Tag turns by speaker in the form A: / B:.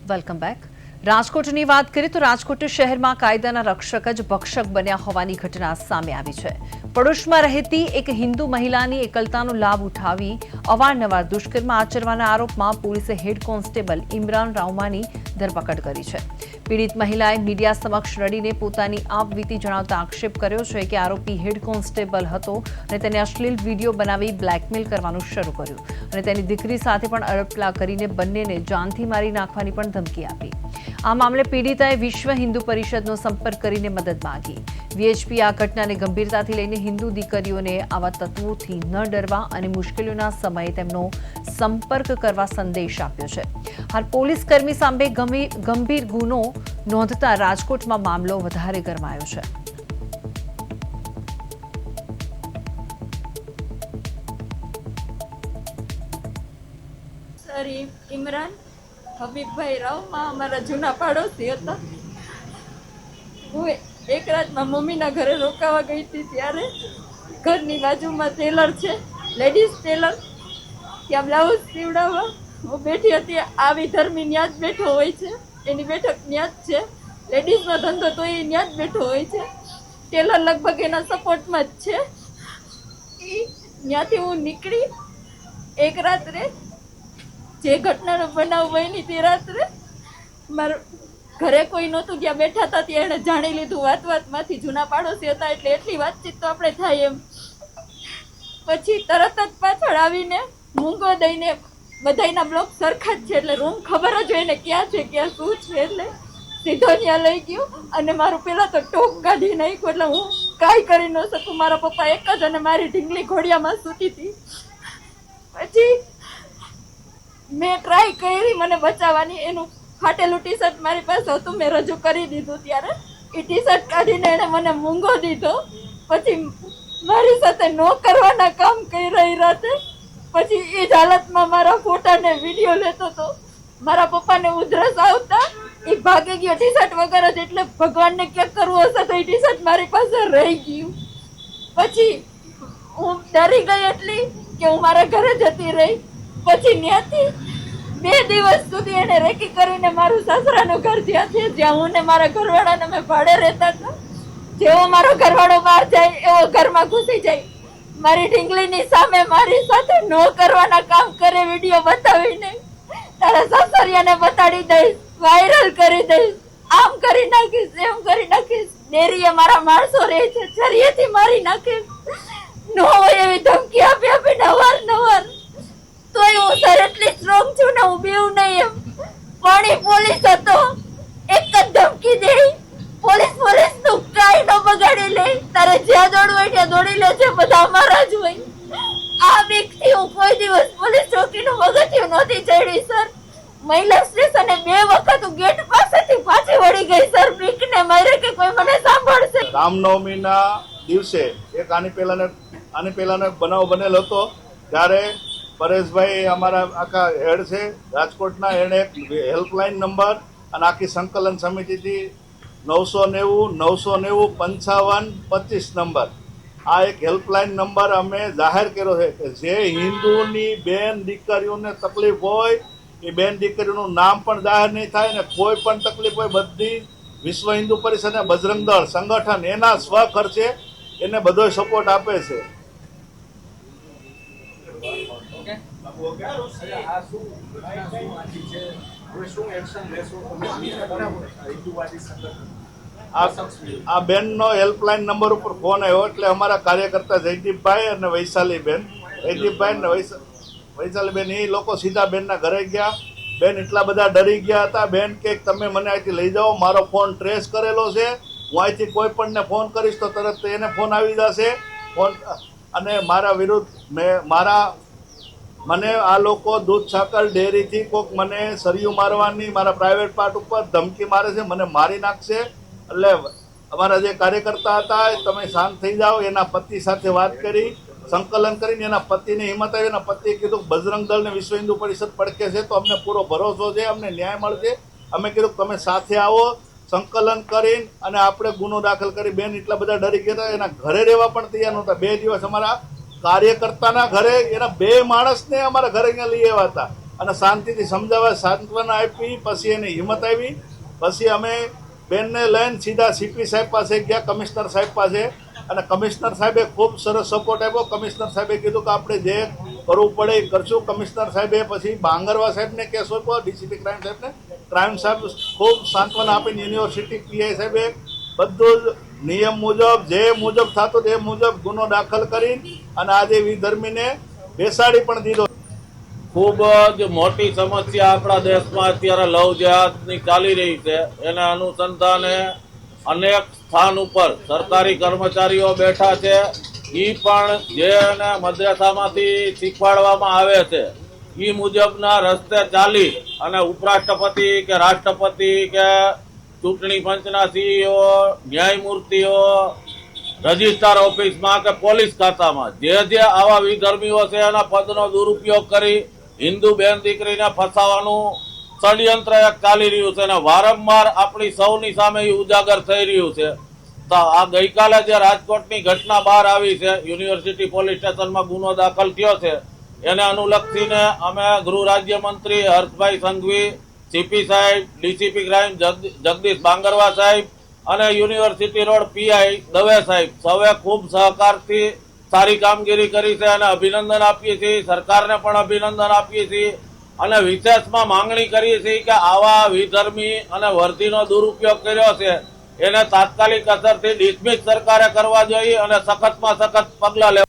A: Welcome back. રાજકોટની વાત કરીએ તો રાજકોટ શહેરમાં કાયદાના રક્ષક જ ભક્ષક બન્યા હોવાની ઘટના સામે આવી છે। પડોશમાં રહેતી એક હિન્દુ મહિલાની એકલતાનો લાભ ઉઠાવી અવારનવાર દુષ્કર્મ આચરવાના આરોપમાં પોલીસે હેડ કોન્સ્ટેબલ ઇમરાન રાવમાની ધરપકડ કરી છે। પીડિત મહિલાએ મીડિયા સમક્ષ રડીને પોતાની આપવીતી જણાવતા આક્ષેપ કર્યો છે કે આરોપી હેડ કોન્સ્ટેબલ હતો અને તેને અશ્લીલ વિડીયો બનાવી બ્લેકમેલ કરવાનું શરૂ કર્યું અને તેની દીકરી સાથે પણ અડપલા કરીને બંનેને જાનથી મારી નાખવાની પણ ધમકી આપી। આ મામલે પીડિતાએ વિશ્વ હિન્દુ પરિષદનો સંપર્ક કરીને મદદ માંગી। વીએચપી આ ઘટનાને ગંભીરતાથી લઈને હિન્દુ દીકરીઓને આવા તત્વોથી ન ડરવા અને મુશ્કેલીઓના સમયે તેમનો સંપર્ક કરવા સંદેશ આપ્યો છે। હાલ પોલીસ કર્મી સામે ગંભીર ગુનો નોંધતા રાજકોટમાં મામલો વધારે ગરમાયો છે।
B: ઇમરાન હબીબભાઈ રાવમાં અમારા જૂના પાડોશી હતા। હું એક રાતમાં મમ્મીના ઘરે રોકાવા ગઈ હતી ત્યારે ઘરની બાજુમાં ટેલર છે, લેડીઝ ટેલર, ત્યાં બ્લાઉઝ સીવડાવવા હું બેઠી હતી। આવી ધર્મી ન્યા જ બેઠો હોય છે, એની બેઠક ન્યા જ છે, લેડીઝનો ધંધો તો એ ન્યા જ બેઠો હોય છે, ટેલર લગભગ એના સપોર્ટમાં જ છે। ત્યાંથી હું નીકળી એક રાત્રે જે ઘટનાનો બનાવ બની તે રાત્રે મારા ઘરે કોઈ નહોતું, જ્યાં બેઠા હતા ત્યાં એણે જાણી લીધું વાતમાંથી। જૂના પાડોશી હતા એટલે એટલી વાતચીત તો આપણે થાય એમ। પછી તરત જ પાછળ આવીને મૂંગો દઈને બધાયના બ્લોક સરખા જ છે એટલે રૂમ ખબર જ હોય ને ક્યાં છે ક્યાં શું છે, એટલે સીધો ત્યાં લઈ ગયો અને મારું પહેલાં તો ટોક કાઢી નાખ્યું। એટલે હું કાંઈ કરી ન શકું। મારા પપ્પા એક જ અને મારી ઢીંગલી ઘોડિયામાં સૂતી હતી। પછી મેં ટ્રાય કરી મને બચાવવાની, એનું ફાટેલું ટી શર્ટ મારી પાસે હતું, મેં રજૂ કરી દીધું ત્યારે એ ટી શર્ટ કાઢીને એણે મને મૂંગો દીધો। પછી મારી સાથે ન કરવાના કામ કરી રહી રાતે। પછી એ જ હાલતમાં મારા ફોટા ને વિડીયો લેતો હતો। મારા પપ્પાને ઉધરસ આવતા એ ભાગી ગયો ટી શર્ટ વગર જ, એટલે ભગવાનને ક્યાંક કરવું હશે તો એ ટી શર્ટ મારી પાસે રહી ગયું। પછી હું ડરી ગઈ એટલી કે હું મારા ઘરે જતી રહી। પછી ત્યાંથી 2 દિવસ સુધી એને રેકી કરીને મારું સાસરાનું ઘર જ્યાં છે, જ્યાં હું ને મારા ઘરવાળાને અમે ભાડે રહેતા હતા, જેવો મારો ઘરવાળો બહાર જાય એવો ઘરમાં ઘૂસી જાય, મારી ઢીંગલીની સામે મારી સાથે ન કરવાના કામ કરે, વિડીયો બતાવીને તારા સાસરિયાને બતાડી દઈશ, વાયરલ કરી દઈશ, આમ કરી નાખીશ, એમ કરી નાખીશ, ડેરીએ મારા માણસો રહે છે, છરીએથી મારી નાખીશ, ન હોય એવી ધમકી આપી આપીને અવારનવાર। તોય હું સર એટલી સ્ટ્રોંગ છું ને, હું બીવું નહીં એમ, પણ એ પોલીસ હતો, એક જ ધમકી દે, પોલીસ તું કાંઈ ન બગાડી લે, તારે જ્યાં દોડવું હોય ત્યાં દોડી લે છે, બધા અમારા જ હોય। આ બીકથી હું કોઈ દિવસ પોલીસ ચોકીનું પગથિયું નહોતી ચડી સર। મહિલા સ્ટેશને 2 વખત હું ગેટ પાસેથી પાછી વળી ગઈ સર, બીકને મારે કે કોઈ મને સાંભળશે।
C: રામનવમીના દિવસે એક આની પહેલાનો એક બનાવ બનેલો હતો, ત્યારે પરેશભાઈ અમારા આખા હેડ છે રાજકોટના, એણે એક હેલ્પલાઇન નંબર અને આખી સંકલન સમિતિથી 990 990 55 25 નંબર, આ એક હેલ્પલાઇન નંબર અમે જાહેર કર્યો છે કે જે હિન્દુની બેન દીકરીઓને તકલીફ હોય એ બેન દીકરીઓનું નામ પણ જાહેર નહીં થાય ને કોઈ પણ તકલીફ હોય બધી વિશ્વ હિન્દુ પરિષદ અને બજરંગ દળ સંગઠન એના સ્વખર્ચે એને બધો સપોર્ટ આપે છે। આ બેનનો હેલ્પલાઇન નંબર ઉપર ફોન આવ્યો એટલે અમારા કાર્યકર્તા જયદીપભાઈ અને વૈશાલીબેન, જયદીપભાઈ અને વૈશાલીબેન એ લોકો સીધા બેનના ઘરે ગયા। બેન એટલા બધા ડરી ગયા હતા, બેન કે તમે મને અહીંથી લઈ જાઓ, મારો ફોન ટ્રેસ કરેલો છે, હું અહીંથી કોઈ પણને ફોન કરીશ તો તરત એને ફોન આવી જશે ફોન, અને મારા વિરુદ્ધ મને આ લોકો દૂધ સાકર ડેરીથી કોઈક મને સરિયું મારવાની, મારા પ્રાઇવેટ પાર્ટ ઉપર ધમકી મારે છે, મને મારી નાખશે। એટલે અમારા જે કાર્યકર્તા હતા તમે શાંત થઈ જાઓ, એના પતિ સાથે વાત કરી, સંકલન કરીને એના પતિની હિંમત આવી, એના પતિએ કીધું બજરંગ દળ ને વિશ્વ હિન્દુ પરિષદ પડકે છે તો અમને પૂરો ભરોસો છે, અમને ન્યાય મળશે। અમે કીધું તમે સાથે આવો, સંકલન કરીને અને આપણે ગુનો દાખલ કરી। બેન એટલા બધા ડરી ગયા હતા, એના ઘરે રહેવા પણ તૈયાર નહોતા। 2 દિવસ અમારા કાર્યકર્તાના ઘરે એના 2 માણસને અમારા ઘરે અહીંયા લઈ આવ્યા હતા, અને શાંતિથી સમજાવવા સાંત્વના આપી, પછી એને હિંમત આવી. પછી અમે બેનને લઈને સીધા સીપી સાહેબ પાસે ગયા, કમિશનર સાહેબ પાસે, અને કમિશનર સાહેબે ખૂબ સરસ સપોર્ટ આપ્યો. કમિશનર સાહેબે કીધું કે આપણે જે કરવું પડે એ કરશું. કમિશનર સાહેબે પછી બાંગરવા સાહેબને કેસ આપ્યો, ડીસીપી ક્રાઇમ સાહેબને. ક્રાઇમ સાહેબ ખૂબ સાંત્વના આપીને યુનિવર્સિટી પીઆઈ સાહેબે બધું જ નિયમ મુજબ જે મુજબ થતું એ મુજબ ગુનો દાખલ કરી અને આજે વિધર્મીને બેસાડી પણ દીધો.
D: ખૂબ જ મોટી સમસ્યા આપણા દેશમાં અત્યારે લવ જેહાદની ચાલી રહી છે. એના અનુસંધાને અનેક સ્થાન ઉપર સરકારી કર્મચારીઓ બેઠા છે. એ પણ જેને મદ્રેસામાંથી શીખવાડવામાં આવે છે એ મુજબના રસ્તે ચાલી અને ઉપરાષ્ટ્રપતિ કે રાષ્ટ્રપતિ કે ચૂંટણી પંચના સીઈઓ, ન્યાયમૂર્તિઓ, રજિસ્ટ્રાર ઓફિસમાં કે પોલીસ ખાતામાં જે આવા વિધર્મીઓ છે એના પદનો દુરુપયોગ કરી હિન્દુ બેન દીકરીને ફસાવાનું ષડયંત્ર એક ચાલી રહ્યું છે અને વારંવાર આપણી સૌની સામે એ ઉજાગર થઈ રહ્યું છે. તો આ ગઈકાલે જે રાજકોટની ઘટના બહાર આવી છે, યુનિવર્સિટી પોલીસ સ્ટેશનમાં ગુનો દાખલ થયો છે, એને અનુલક્ષીને અમે ગૃહ રાજ્યમંત્રી હર્ષભાઈ સંઘવી, સીપી સાહેબ, ડીસીપી ક્રાઇમ જગદીશ બાંગરવા સાહેબ અને યુનિવર્સિટી રોડ પીઆઈ દવે સાહેબ સૌએ ખૂબ સહકારથી સારી કામગીરી કરી છે અને અભિનંદન આપીએ છીએ. સરકારને પણ અભિનંદન આપીએ છીએ અને વિશેષમાં માંગણી કરીએ છીએ કે આવા વિધર્મી અને વર્દીનો દુરુપયોગ કર્યો છે એને તાત્કાલિક અસરથી ડિસમિસ સરકારે કરવા જોઈએ અને સખતમાં સખત પગલાં લેવા